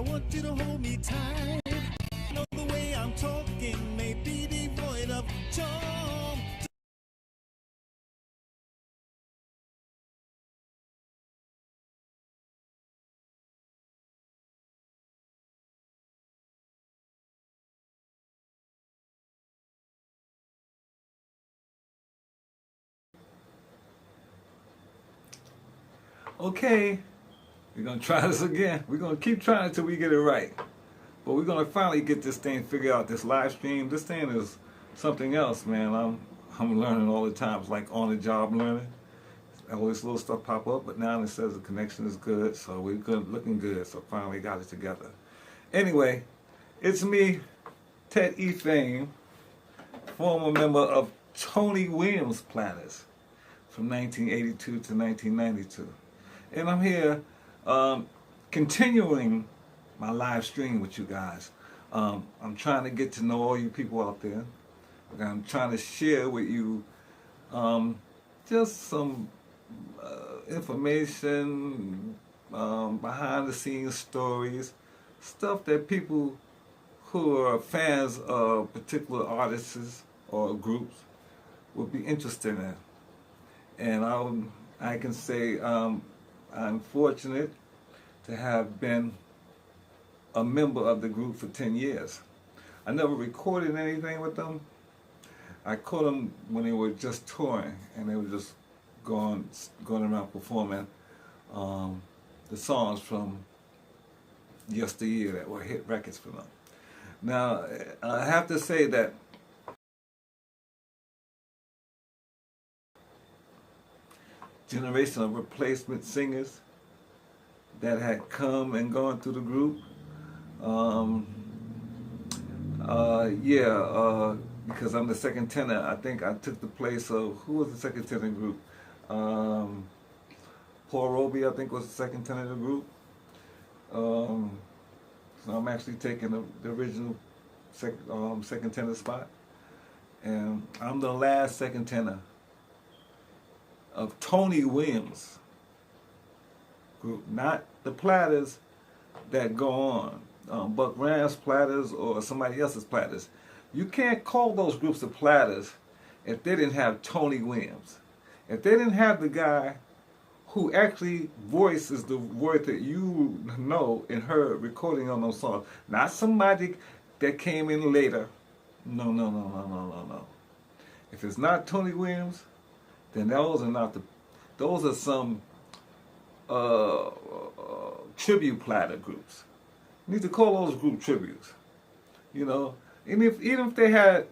want you to hold me tight. Know the way I'm talking may be devoid of charm. Okay, we're gonna try this again. We're gonna keep trying until we get it right. But we're gonna finally get this thing figured out. This live stream, this thing is something else, man. I'm learning all the time. It's like on the job learning. All this little stuff pop up, but now it says the connection is good, so we're good, looking good. So finally got it together. Anyway, it's me, Ted E. Fame, former member of Tony Williams Platters from 1982 to 1992. And I'm here continuing my live stream with you guys. I'm trying to get to know all you people out there. I'm trying to share with you just some information, behind the scenes stories, stuff that people who are fans of particular artists or groups would be interested in. And I can say I'm fortunate to have been a member of the group for 10 years. I never recorded anything with them. I caught them when they were just touring, and they were just going around performing the songs from yesteryear that were hit records for them. Now, I have to say that generation of replacement singers that had come and gone through the group, because I'm the second tenor. I think I took the place of, who was the second tenor group? Paul Roby, I think, was the second tenor of the group. So I'm actually taking the original second tenor spot. And I'm the last second tenor of Tony Williams group, not the Platters that go on, Buck Rams Platters or somebody else's Platters. You can't call those groups the Platters if they didn't have Tony Williams. If they didn't have the guy who actually voices the word that you know and heard recording on those songs, not somebody that came in later. No. If it's not Tony Williams, then those are some tribute platter groups. You need to call those group tributes. You know, even if they had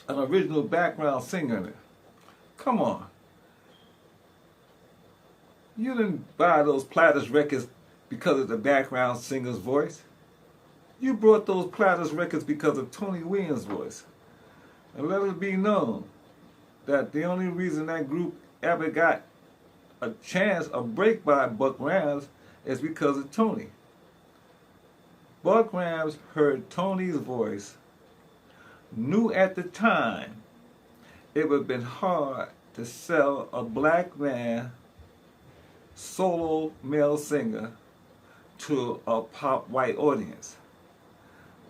an original background singer in it, come on. You didn't buy those Platters records because of the background singer's voice. You brought those Platters records because of Tony Williams' voice. And let it be known that the only reason that group ever got a chance, a break by Buck Rams, is because of Tony. Buck Rams heard Tony's voice, knew at the time it would have been hard to sell a black man solo male singer to a pop white audience.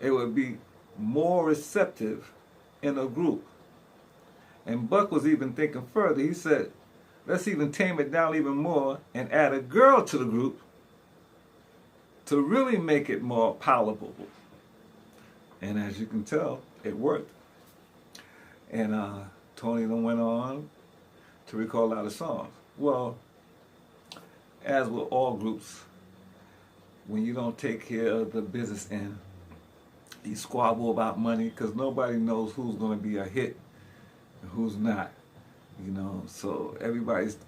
It would be more receptive in a group. And Buck was even thinking further. He said, let's even tame it down even more and add a girl to the group to really make it more palatable. And as you can tell, it worked. And Tony then went on to record a lot of songs. Well, as with all groups, when you don't take care of the business end, you squabble about money because nobody knows who's going to be a hit and who's not. You know, so everybody's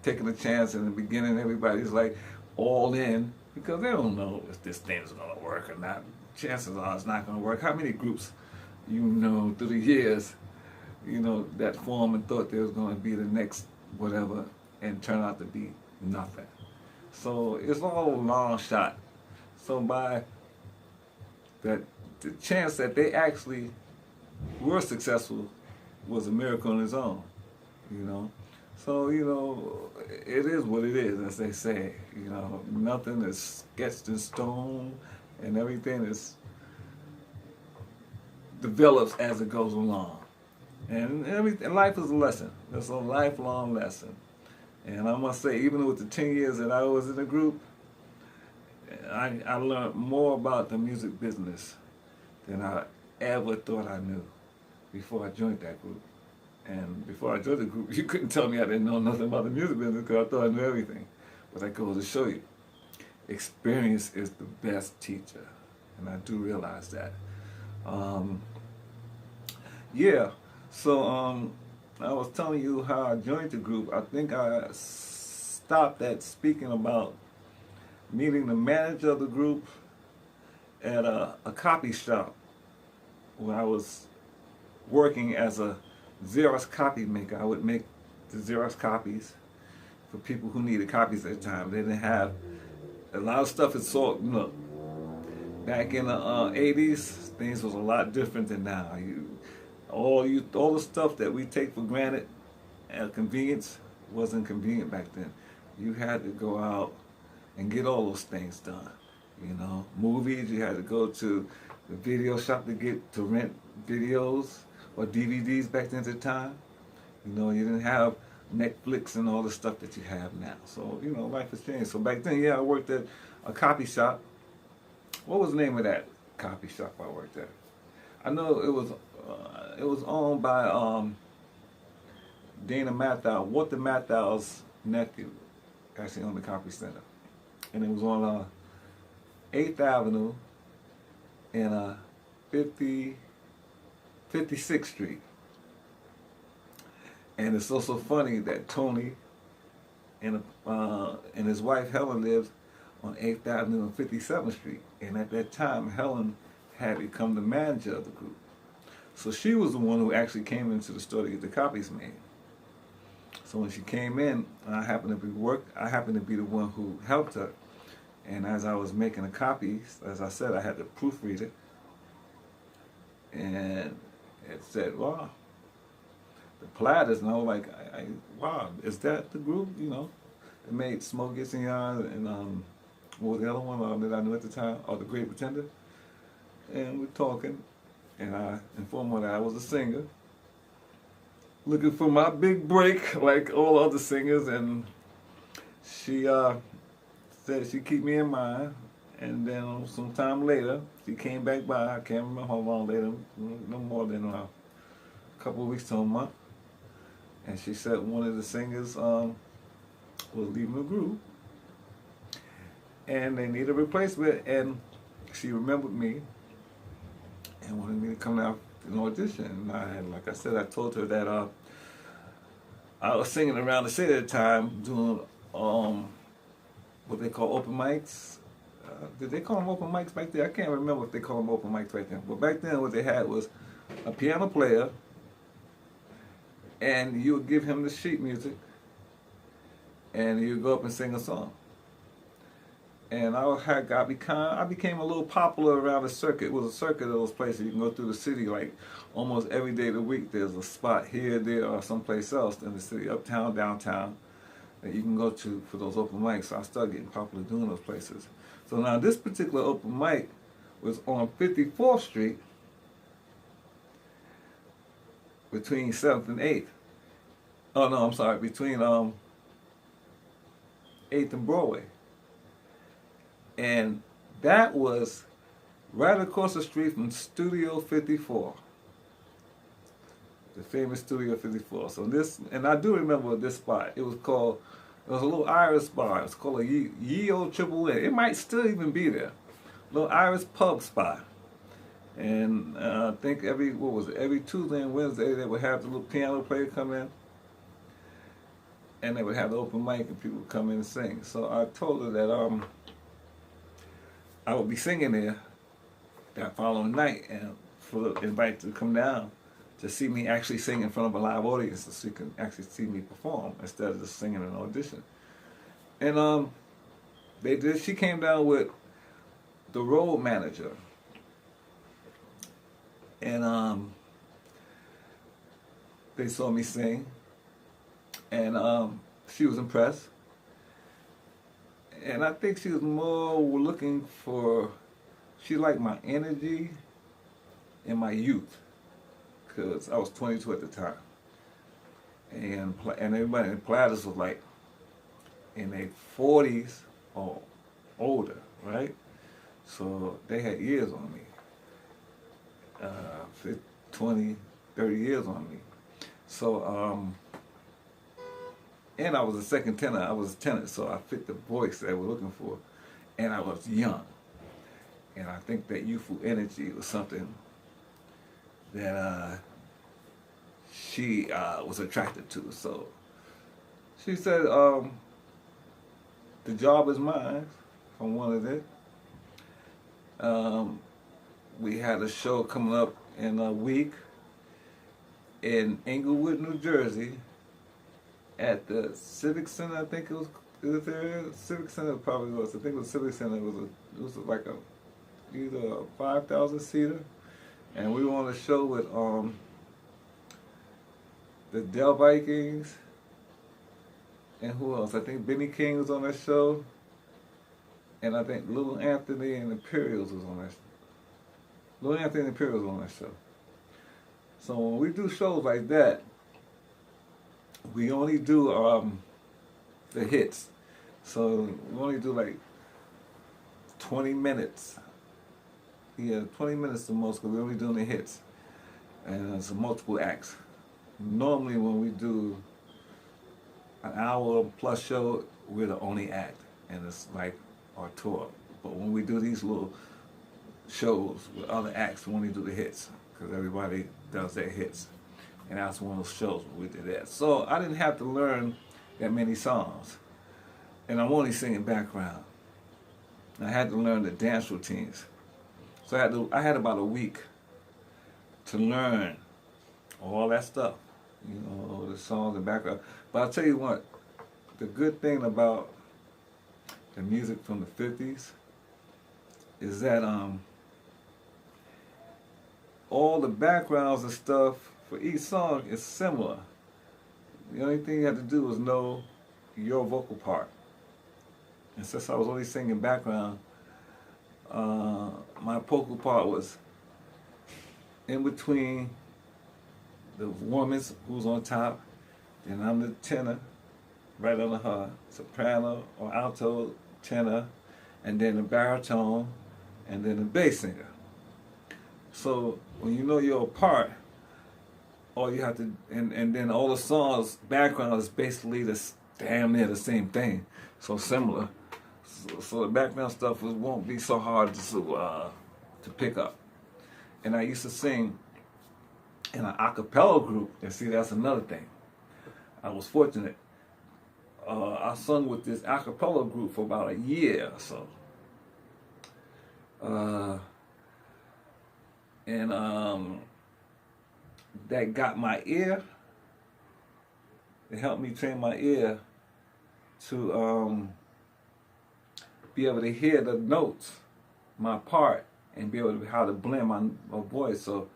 taking a chance in the beginning. Everybody's like all in because they don't know if this thing is going to work or not. Chances are it's not going to work. How many groups, you know, through the years, you know, that formed and thought there was going to be the next whatever and turned out to be nothing. So it's all a long shot. So by that, the chance that they actually were successful was a miracle on its own, you know. So, you know, it is what it is, as they say. You know, nothing is sketched in stone, and everything is develops as it goes along. And life is a lesson. It's a lifelong lesson. And I must say, even with the 10 years that I was in the group, I learned more about the music business than I ever thought I knew before I joined that group. And before I joined the group, you couldn't tell me I didn't know nothing about the music business because I thought I knew everything. But that goes to show you, experience is the best teacher. And I do realize that. Um, yeah, so I was telling you how I joined the group. I think I stopped at speaking about meeting the manager of the group at a copy shop where I was working as a Xerox copy maker. I would make the Xerox copies for people who needed copies at the time. They didn't have a lot of stuff. Is so look, back in the 80s, things was a lot different than now. All the stuff that we take for granted and convenience wasn't convenient back then. You had to go out and get all those things done. You know, movies, you had to go to the video shop to rent videos or DVDs back then at the time. You know, you didn't have Netflix and all the stuff that you have now. So, you know, life has changed. So back then, yeah, I worked at a copy shop. What was the name of that copy shop I worked at? I know it was owned by Dana Matthau, Walter Matthau's nephew, actually owned the copy center. And it was on 8th Avenue and 56th Street. And it's also funny that Tony and his wife Helen lived on 8th Avenue and 57th Street. And at that time, Helen had become the manager of the group. So she was the one who actually came into the store to get the copies made. So when she came in, I happened to be the one who helped her. And as I was making the copies, as I said, I had to proofread it. And it said, wow, the Platters. And I was like, wow, is that the group? You know, it made Smoke Gets in Your Eyes and what was the other one that I knew at the time? Oh, The Great Pretender. And we're talking, and I informed her that I was a singer, looking for my big break like all other singers, and she said she'd keep me in mind. And then sometime later, she came back by. I can't remember how long later, no more than a couple of weeks to a month. And she said one of the singers was leaving the group, and they needed a replacement. And she remembered me and wanted me to come out to an audition. And like I said, I told her that I was singing around the city at the time, doing what they call open mics. Did they call them open mics back then? I can't remember if they called them open mics back then. But back then, what they had was a piano player, and you would give him the sheet music, and you would go up and sing a song. And I became a little popular around the circuit. It was a circuit of those places. You can go through the city like almost every day of the week. There's a spot here, there, or someplace else in the city, uptown, downtown, that you can go to for those open mics. So I started getting popular doing those places. So now this particular open mic was on 54th Street between 7th and 8th. Oh no, I'm sorry, between 8th and Broadway. And that was right across the street from Studio 54, the famous Studio 54. So and I do remember this spot. It was a little Irish bar. It was called a Ye Old Triple N. It might still even be there. Little Irish pub spot. And I think every Tuesday and Wednesday they would have the little piano player come in, and they would have the open mic and people would come in and sing. So I told her that I would be singing there that following night, and for the invite to come down to see me actually sing in front of a live audience, so she can actually see me perform instead of just singing an audition. And she came down with the road manager, and they saw me sing, and she was impressed. And I think she was more looking for, she liked my energy and my youth, because I was 22 at the time. And everybody in Platters was like in their 40s or older, right? So they had years on me, 20, 30 years on me. So, and I was a second tenor. I was a tenor, so I fit the voice they were looking for. And I was young. And I think that youthful energy was something that she was attracted to. So she said, the job is mine, if I wanted it. We had a show coming up in a week in Englewood, New Jersey, at the Civic Center. I think it was. Is it there? Civic Center probably was. I think it was Civic Center. It was like either a 5,000 seater, and we were on a show with the Del Vikings, and who else? I think Benny King was on that show, and I think Little Anthony and the Imperials was on that show. Little Anthony and the Imperials was on that show. So when we do shows like that, we only do the hits. So we only do like 20 minutes. Yeah, 20 minutes the most, because we're only doing the hits. And it's multiple acts. Normally when we do an hour plus show, we're the only act. And it's like our tour. But when we do these little shows with other acts, we only do the hits, because everybody does their hits. And that's one of those shows where we did that. So I didn't have to learn that many songs. And I'm only singing background. I had to learn the dance routines. So I had about a week to learn all that stuff, you know, the songs and background. But I'll tell you what, the good thing about the music from the 50s is that all the backgrounds and stuff for each song is similar. The only thing you have to do is know your vocal part. And since I was only singing background, my vocal part was in between the woman who's on top, and I'm the tenor, right under her, soprano or alto, tenor, and then the baritone, and then the bass singer. So when you know your part, all you have to, and then all the songs, background is basically damn near the same thing, so similar. So the background stuff won't be so hard to pick up. And I used to sing in an a cappella group, and see, that's another thing. I was fortunate. I sung with this a cappella group for about a year or so. That got my ear. It helped me train my ear to be able to hear the notes, my part, and be able to how to blend my voice. So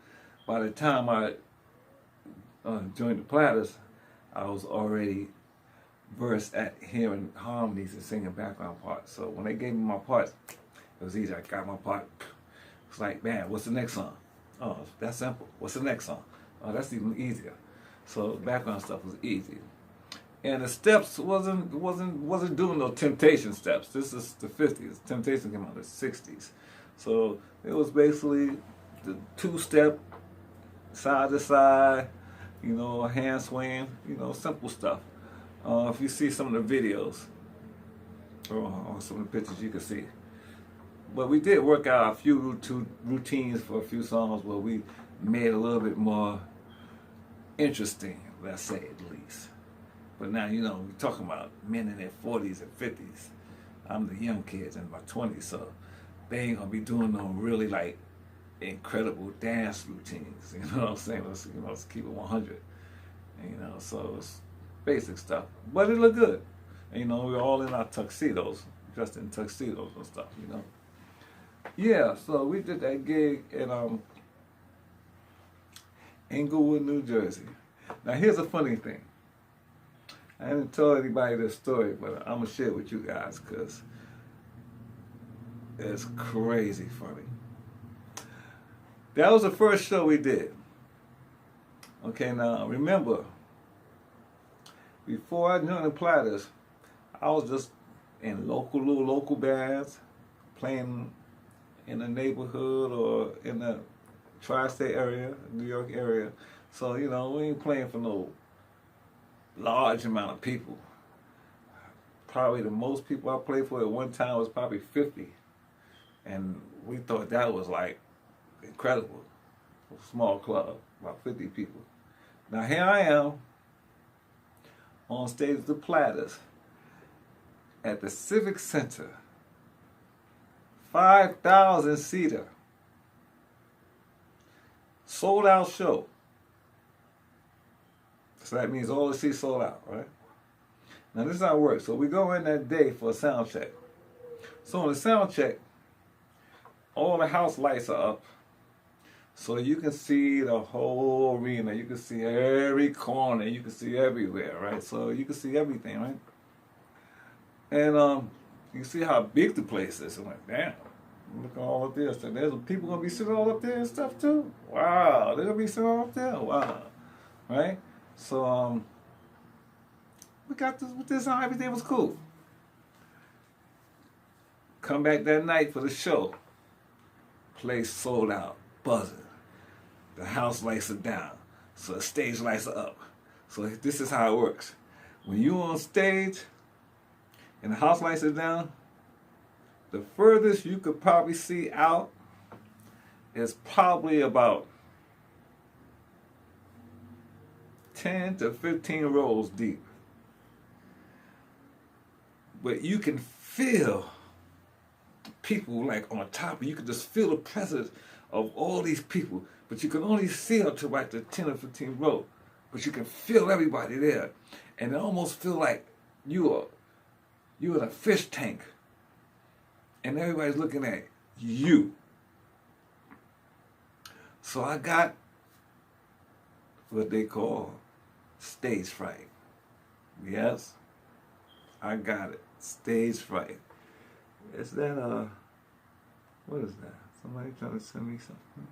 by the time I joined the Platters, I was already versed at hearing harmonies and singing background parts. So when they gave me my parts, it was easy. I got my part. It's like, man, what's the next song? Oh, that's simple. What's the next song? Oh, that's even easier. So background stuff was easy. And the steps wasn't doing no Temptation steps. This is the 50s. Temptation came out in the 60s. So it was basically the two-step, side to side, you know, hand swinging, you know, simple stuff. If you see some of the videos or some of the pictures, you can see. But we did work out a few routines for a few songs where we made it a little bit more interesting, let's say, at least. But now, you know, we're talking about men in their 40s and 50s. I'm the young kids in my 20s, so they ain't gonna be doing no really like incredible dance routines. You know what I'm saying? Let's keep it 100. You know, so it's basic stuff, but it looked good. And, you know, we were all in our tuxedos, dressed in tuxedos and stuff. You know. Yeah, so we did that gig in Englewood, New Jersey. Now here's a funny thing. I haven't told anybody this story, but I'm gonna share it with you guys because it's crazy funny. That was the first show we did. Okay, now remember, before I joined the Platters, I was just in little local bands, playing in the neighborhood or in the tri-state area, New York area. So, you know, we ain't playing for no large amount of people. Probably the most people I played for at one time was probably 50. And we thought that was like incredible. A small club, about 50 people. Now here I am on stage with the Platters at the Civic Center. 5,000 seater. Sold out show. So that means all the seats sold out, right? Now this is how it works. So we go in that day for a sound check. So on the sound check, all the house lights are up. So you can see the whole arena. You can see every corner. You can see everywhere, right? So you can see everything, right? And you can see how big the place is. I'm like, damn, look at all of this. And there's people going to be sitting all up there and stuff too. Wow, they're going to be sitting all up there. Wow, right? So we got this on. Everything was cool. Come back that night for the show. Place sold out, buzzing. The house lights are down, so the stage lights are up. So this is how it works. When you're on stage and the house lights are down, the furthest you could probably see out is probably about 10 to 15 rows deep. But you can feel people like on top, you can just feel the presence of all these people, but you can only see up to like the 10 or 15 row, but you can feel everybody there, and it almost feel like you're in a fish tank, and everybody's looking at you. So I got what they call stage fright. Yes, I got it, stage fright. Is that what is that? Somebody trying to send me something?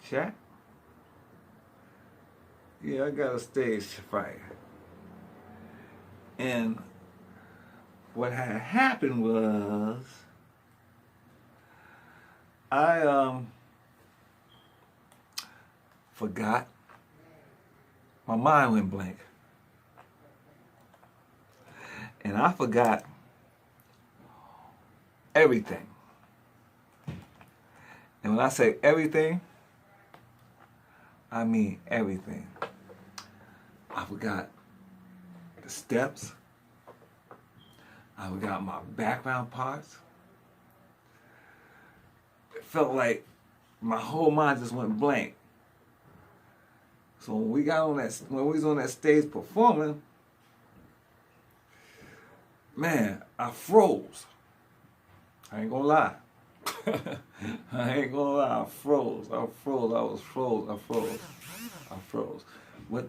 Chat? Yeah, I got a stage fright. And what had happened was I forgot. My mind went blank. And I forgot everything. And when I say everything, I mean everything. I forgot the steps. I forgot my background parts. It felt like my whole mind just went blank. So when we was on that stage performing, man, I froze. I ain't gonna lie. I ain't gonna lie, I froze. But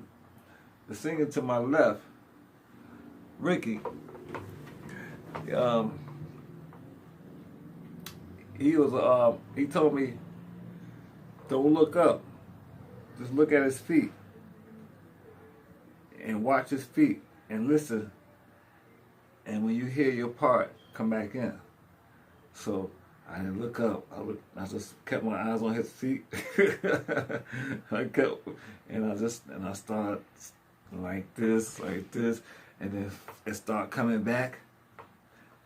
the singer to my left, Ricky, he told me, don't look up. Just look at his feet. And watch his feet and listen. And when you hear your part, come back in. So I didn't look up. I just kept my eyes on his feet. I started like this, and then it started coming back,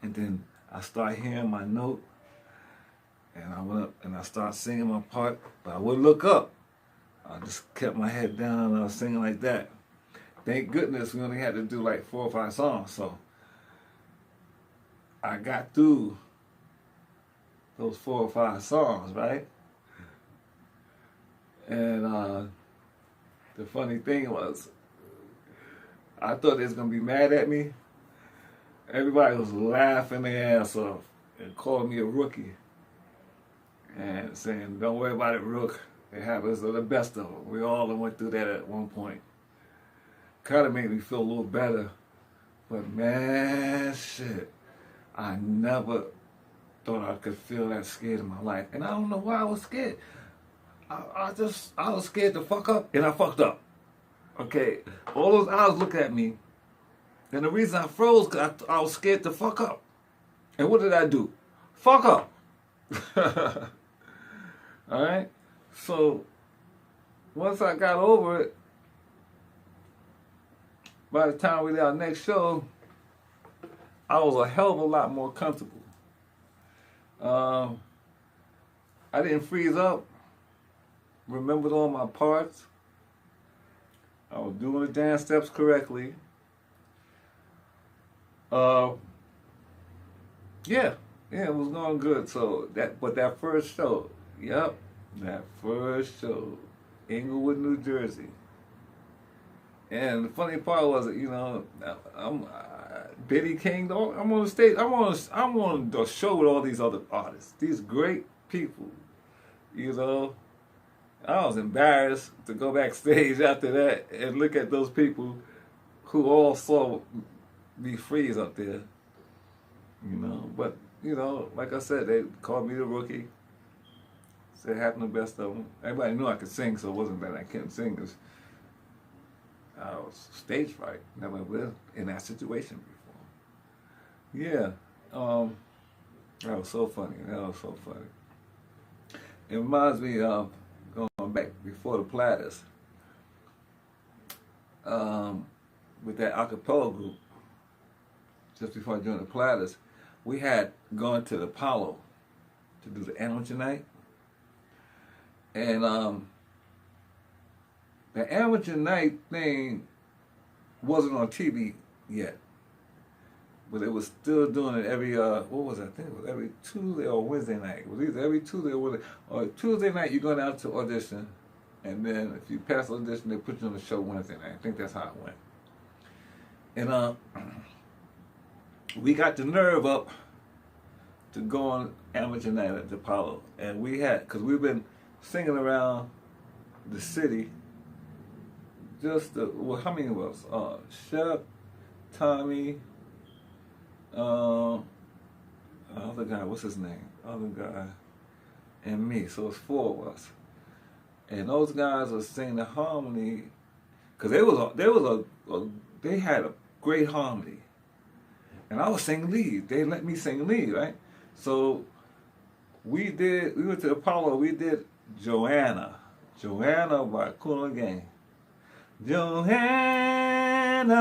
and then I started hearing my note, and I went up and I started singing my part, but I wouldn't look up. I just kept my head down and I was singing like that. Thank goodness we only had to do like 4 or 5 songs, so I got through those 4 or 5 songs, right? And the funny thing was, I thought they was gonna be mad at me. Everybody was laughing their ass off and calling me a rookie and saying, "Don't worry about it, Rook. It happens to the best of them. We all went through that at one point." kind of made me feel a little better. But man, shit, I never thought I could feel that scared in my life. And I don't know why I was scared. I was scared to fuck up, and I fucked up. Okay, all those eyes look at me, and the reason I froze because I was scared to fuck up. And what did I do? Fuck up. All right. So once I got over it, by the time we did our next show, I was a hell of a lot more comfortable. I didn't freeze up. Remembered all my parts. I was doing the dance steps correctly. Yeah, it was going good. So that first show, yep, that first show, Inglewood, New Jersey. And the funny part was, I'm Benny King. I'm on the stage. I'm on the show with all these other artists, these great people. I was embarrassed to go backstage after that and look at those people who all saw me freeze up there. But like I said, they called me the rookie. Said happened the best of them. Everybody knew I could sing, so it wasn't that I couldn't sing. Cause I was stage fright. Never been in that situation before. Yeah, that was so funny. It reminds me of going back before the Platters, with that a cappella group. Just before I joined the Platters, we had gone to the Apollo to do the amateur night. And the amateur night thing wasn't on TV yet. But it was still doing it every, what was it? I think it was every Tuesday or Wednesday night. It was either every Tuesday or Wednesday. Or Tuesday night you go down to audition. And then if you pass the audition, they put you on the show Wednesday night. I think that's how it went. And we got the nerve up to go on amateur night at the Apollo. And we had, because we've been singing around the city, how many of us? Shep, Tommy, other guy, what's his name? Other guy, and me. So it's 4 of us. And those guys were singing the harmony, because they had a great harmony. And I was singing lead. They let me sing lead, right? So we went to Apollo, we did Joanna by Kool & Gang. Joanna,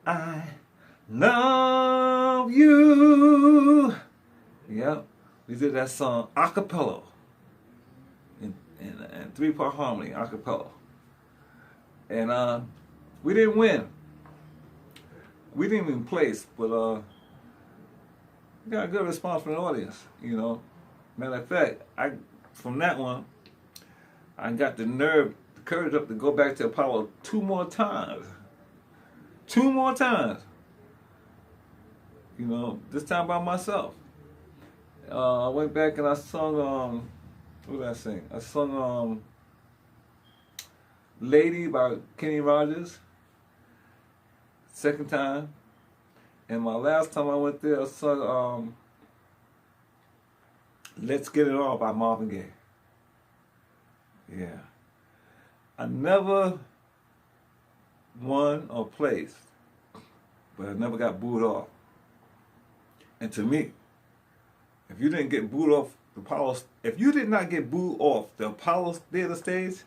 I love you. Yep, we did that song a cappella, in 3-part harmony, a cappella. And we didn't win. We didn't even place, but we got a good response from the audience, Matter of fact, from that one, I got the courage up to go back to Apollo 2 more times. 2 more times. This time by myself. I went back and I sung, what did I sing? I sung Lady by Kenny Rogers. Second time. And my last time I went there, I sung Let's Get It On by Marvin Gaye. Yeah. I never won or placed, but I never got booed off. And to me, if you didn't get booed off the Apollo, if you did not get booed off the Apollo Theater stage,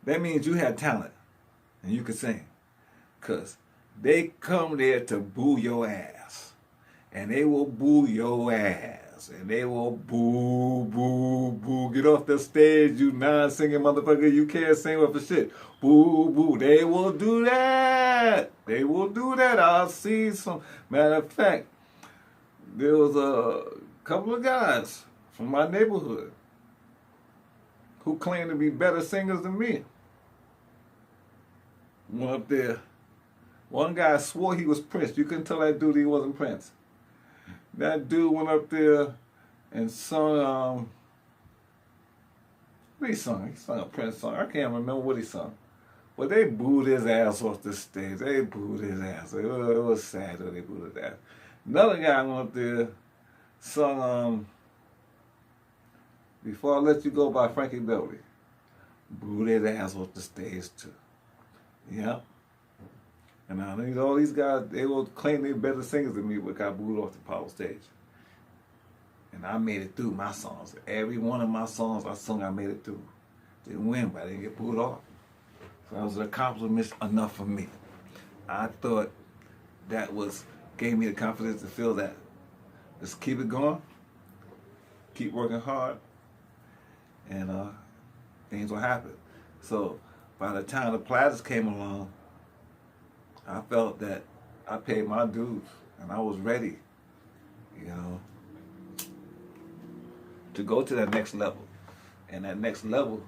that means you had talent and you could sing. Because they come there to boo your ass. And they will boo your ass. And they will boo, boo, boo. Get off the stage, you non-singing motherfucker. You can't sing with the shit. Boo, boo. They will do that. They will do that. I'll see some. Matter of fact, there was a couple of guys from my neighborhood who claimed to be better singers than me. Went up there. One guy swore he was Prince. You couldn't tell that dude he wasn't Prince. That dude went up there and sung, what he sung? He sung a Prince song. I can't remember what he sung. But they booed his ass off the stage. They booed his ass. It was sad that they booed his ass. Another guy went there, sung Before I Let You Go by Frankie Beverly. Booed his ass off the stage too. Yeah. And I think all these guys, they will claim they're better singers than me, but got booed off the power stage. And I made it through my songs. Every one of my songs I sung, I made it through. Didn't win, but I didn't get booed off. So that was an accomplishment enough for me. I thought that gave me the confidence to feel that. Just keep it going, keep working hard, and things will happen. So by the time the Platters came along, I felt that I paid my dues and I was ready, to go to that next level. And that next level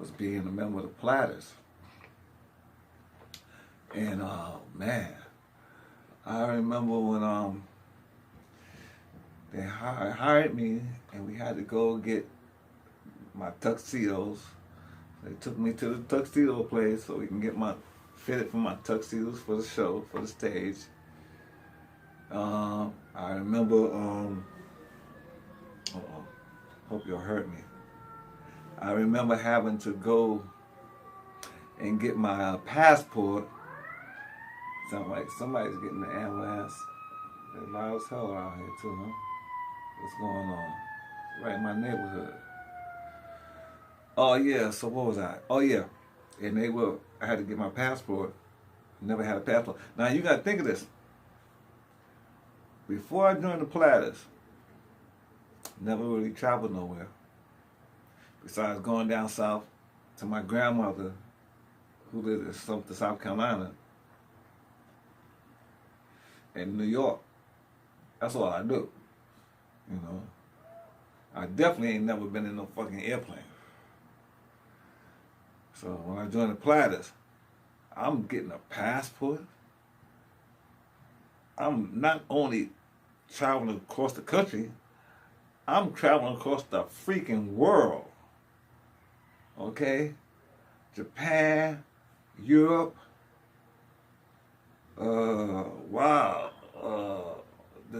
was being a member of the Platters. And man, I remember when they hired me and we had to go get my tuxedos. They took me to the tuxedo place so we can get fitted for my tuxedos for the show, for the stage. I remember, hope you'll hurt me. I remember having to go and get my passport. Sound like somebody's getting the ambulance. They're loud as hell around here too, huh? What's going on? Right in my neighborhood. Oh yeah, so what was I? Oh yeah. And I had to get my passport. Never had a passport. Now you gotta think of this. Before I joined the Platters, never really traveled nowhere. Besides going down south to my grandmother, who lived in South Carolina, and New York. That's all I do. I definitely ain't never been in no fucking airplane. So when I joined the Platters, I'm getting a passport. I'm not only traveling across the country, I'm traveling across the freaking world. Okay? Japan, Europe, the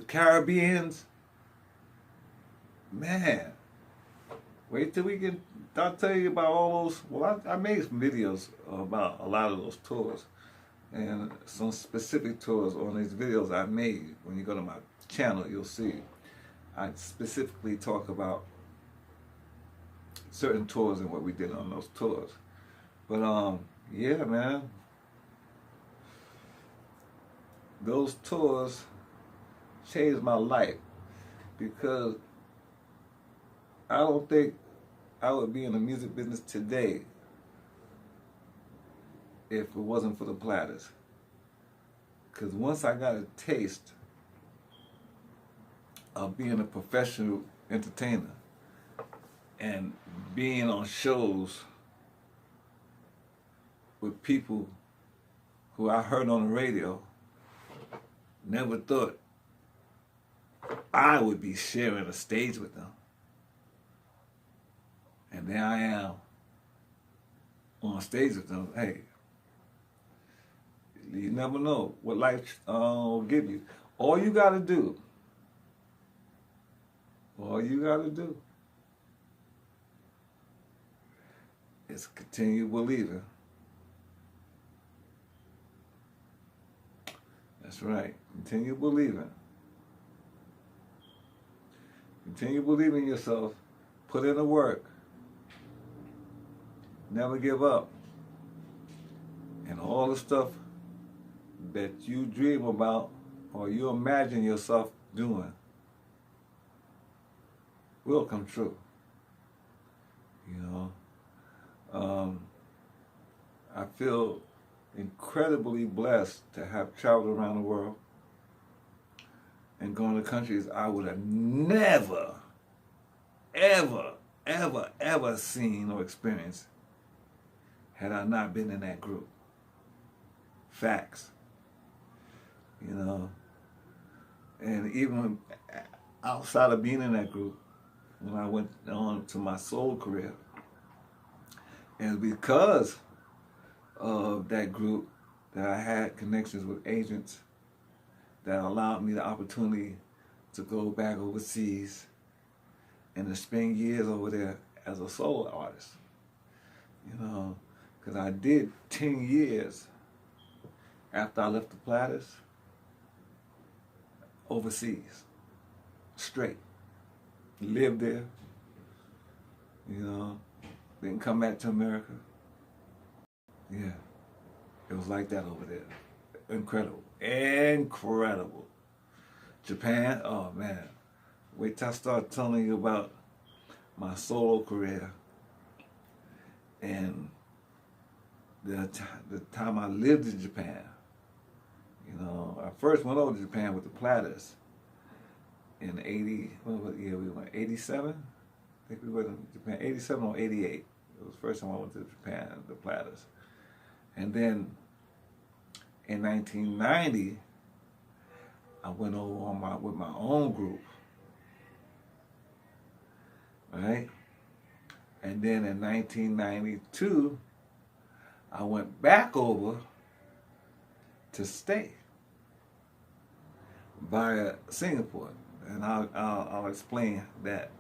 Caribbeans. Man, wait till we can. I'll tell you about all those. Well, I made some videos about a lot of those tours, and some specific tours on these videos I made. When you go to my channel, you'll see. I specifically talk about certain tours and what we did on those tours. But yeah, man, those tours changed my life because I don't think I would be in the music business today if it wasn't for the Platters. Because once I got a taste of being a professional entertainer and being on shows with people who I heard on the radio, never thought I would be sharing a stage with them. And there I am on stage with them. Hey, you never know what life will give you. All you gotta do is continue believing. That's right. Continue believing. Continue believing in yourself. Put in the work. Never give up. And all the stuff that you dream about or you imagine yourself doing will come true. I feel incredibly blessed to have traveled around the world and gone to countries I would have never, ever, ever, ever seen or experienced had I not been in that group. Facts. And even outside of being in that group, when I went on to my soul career, and because of that group that I had connections with agents that allowed me the opportunity to go back overseas and to spend years over there as a solo artist. You know, because I did 10 years after I left the Platters overseas, straight. Lived there, you know, didn't come back to America. Yeah, it was like that over there. Incredible. Incredible. Japan, oh man. Wait till I start telling you about my solo career and the time I lived in Japan. You know, I first went over to Japan with the Platters in 80, what year we went? 87? I think we went to Japan, 87 or 88. It was the first time I went to Japan, the Platters. And then in 1990, I went over with my own group, right? And then in 1992, I went back over to stay via Singapore, and I'll explain that.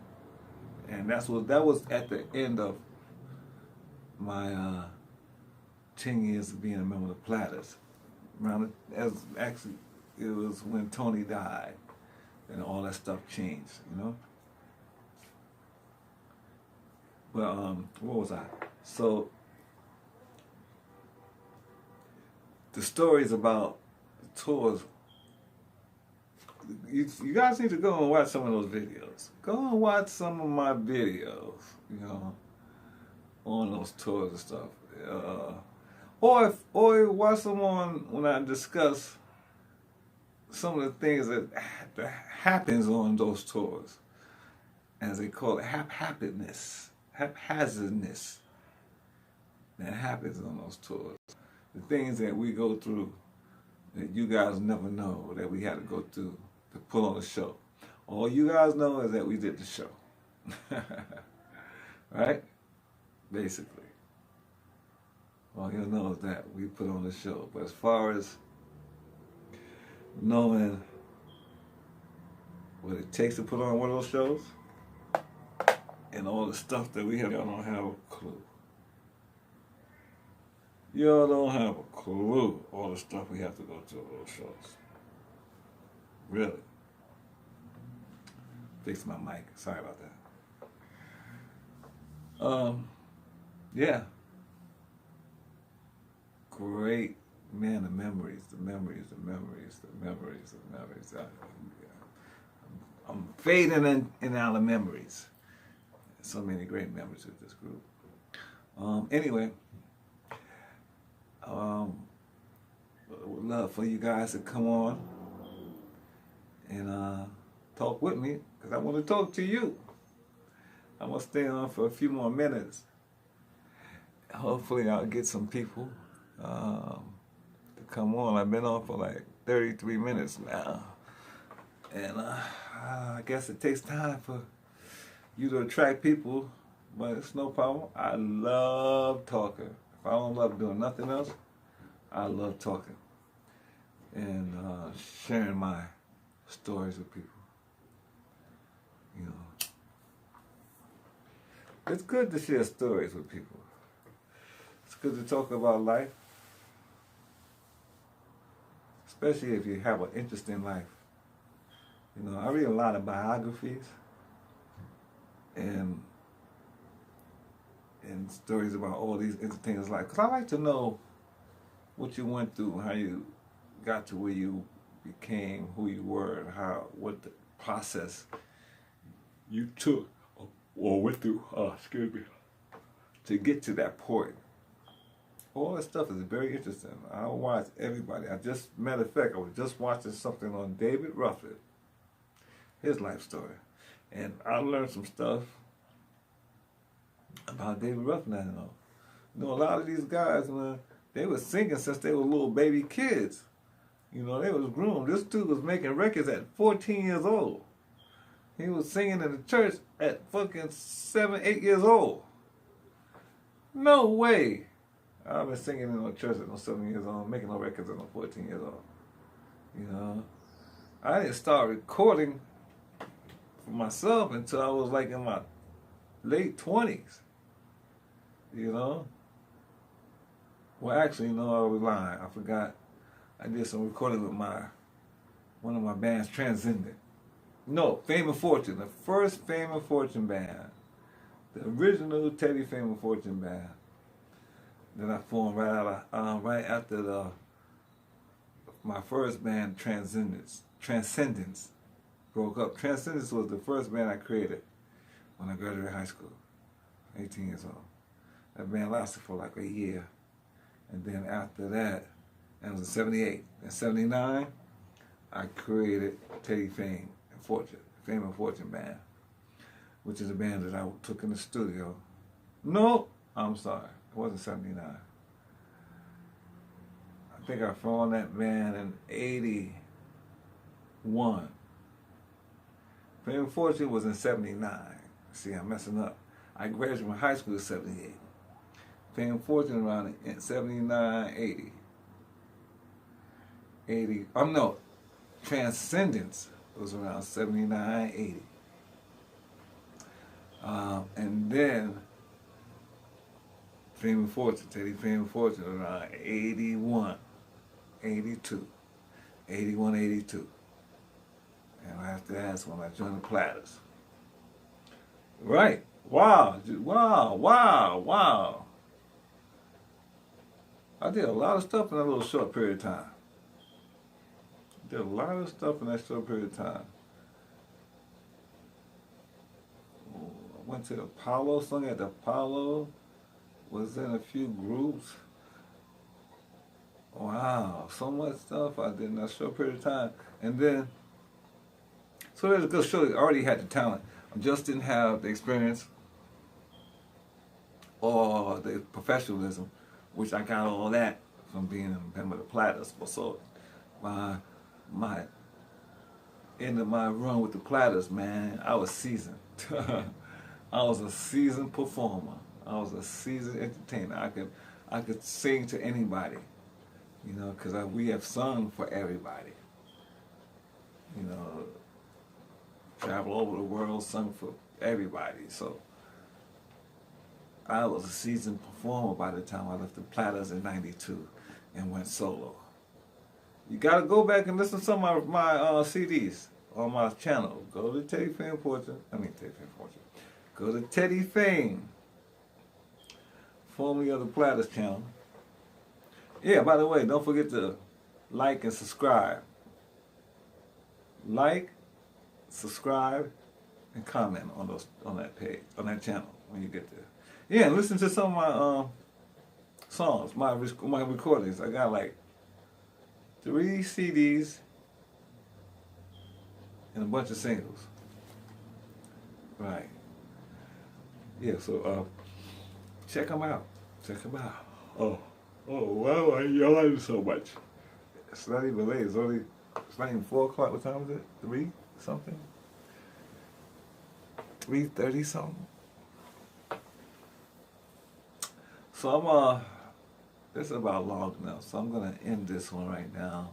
And that was at the end of my 10 years of being a member of the Platters. It was when Tony died, and all that stuff changed, you know. But what was I? So the stories about the tours. You guys need to go and watch some of those videos. Go and watch some of my videos, you know, on those tours and stuff. Or watch them on when I discuss some of the things that happens on those tours, as they call it, haphazardness that happens on those tours. The things that we go through that you guys never know that we had to go through to put on a show. All you guys know is that we did the show. Right? Basically. All you know is that we put on the show. But as far as knowing what it takes to put on one of those shows and all the stuff that we have, y'all don't have a clue. Y'all don't have a clue all the stuff we have to go through those shows. Really. Fix my mic. Sorry about that. Yeah. Great, man, the memories. I'm fading in out of memories. So many great memories with this group. Anyway, would love for you guys to come on and talk with me, because I want to talk to you. I'm going to stay on for a few more minutes. Hopefully I'll get some people to come on. I've been on for like 33 minutes now. And I guess it takes time for you to attract people, but it's no problem. I love talking. If I don't love doing nothing else, I love talking and sharing my stories with people. You know, it's good to share stories with people. It's good to talk about life, especially if you have an interesting life. You know, I read a lot of biographies and stories about all these entertainers' life, because I like to know what you went through, how you got to where you became who you were, and what the process you took or went through, to get to that point. All that stuff is very interesting. I watch everybody. Matter of fact, I was just watching something on David Ruffin, his life story, and I learned some stuff about David Ruffin. I know. You know, a lot of these guys, man, they were singing since they were little baby kids. You know, they was groomed. This dude was making records at 14 years old. He was singing in the church at fucking 7, 8 years old. No way. I've been singing in no church at no 7 years old, making no records at no 14 years old. You know, I didn't start recording for myself until I was like in my late 20s. You know? Well, actually, no, I was lying. I forgot. I did some recording with one of my bands, Transcendent. No, Fame and Fortune, the first Fame and Fortune band, the original Teddy Fame and Fortune band that I formed right after my first band, Transcendence, broke up. Transcendence was the first band I created when I graduated high school, 18 years old. That band lasted for like a year, and then after that, that was in '78. In '79, I created Teddy Fame and Fortune Band, which is a band that I took in the studio. No, I'm sorry, it wasn't '79. I think I formed that band in '81. Fame and Fortune was in '79. See, I'm messing up. I graduated from high school in '78. Fame and Fortune around in '79, '80. Transcendence was around '79, '80. And then Fame and Fortune, Teddy Fame and Fortune around 81, 82. 81, 82. And after that's when I joined the Platters. Right. Wow. I did a lot of stuff in that little short period of time. Did a lot of stuff in that short period of time. I went to the Apollo, sung at the Apollo, was in a few groups. Wow, so much stuff I did in that short period of time. And then, so there's a good show. I already had the talent. I just didn't have the experience or the professionalism, which I got all that from being a member of the Platters. So my end of my run with the Platters, man, I was seasoned. I was a seasoned performer. I was a seasoned entertainer. I could sing to anybody, you know, because we have sung for everybody. You know, travel over the world, sung for everybody. So I was a seasoned performer by the time I left the Platters in '92 and went solo. You gotta go back and listen to some of my CDs on my channel. Go to Teddy Fame Fortune. Go to Teddy Fame, formerly of the Platters channel. Yeah, by the way, don't forget to like and subscribe. Like, subscribe, and comment on that page, on that channel when you get there. Yeah, and listen to some of my songs, my recordings. I got like 3 CDs and a bunch of singles. Right. Yeah, so check them out. Oh, why am I yelling so much? It's not even late. It's not even 4 o'clock. What time is it? 3 something? 3:30 something? So this is about long enough, so I'm gonna end this one right now.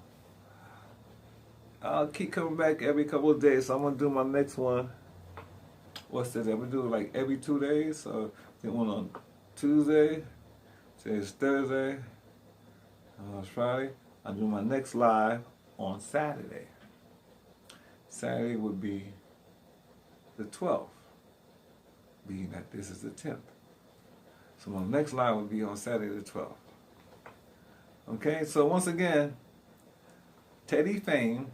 I'll keep coming back every couple of days, so I'm gonna do my next one. What's this? I'm gonna do it like every 2 days. So I did one on Tuesday, today's Thursday, it's Friday. I'll do my next live on Saturday. Saturday would be the 12th, being that this is the 10th. So my next live will be on Saturday the 12th. Okay, so once again, Teddy Fame,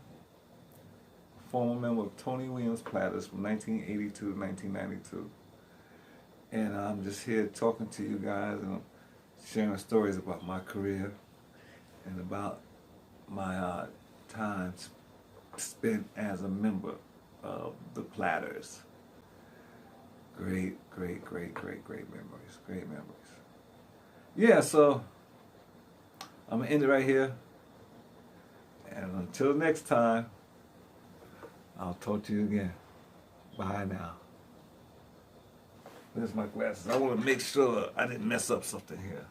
former member of Tony Williams Platters from 1982 to 1992. And I'm just here talking to you guys and sharing stories about my career and about my time spent as a member of the Platters. Great memories. Great memories. Yeah, so I'm going to end it right here. And until next time, I'll talk to you again. Bye now. There's my glasses. I want to make sure I didn't mess up something here.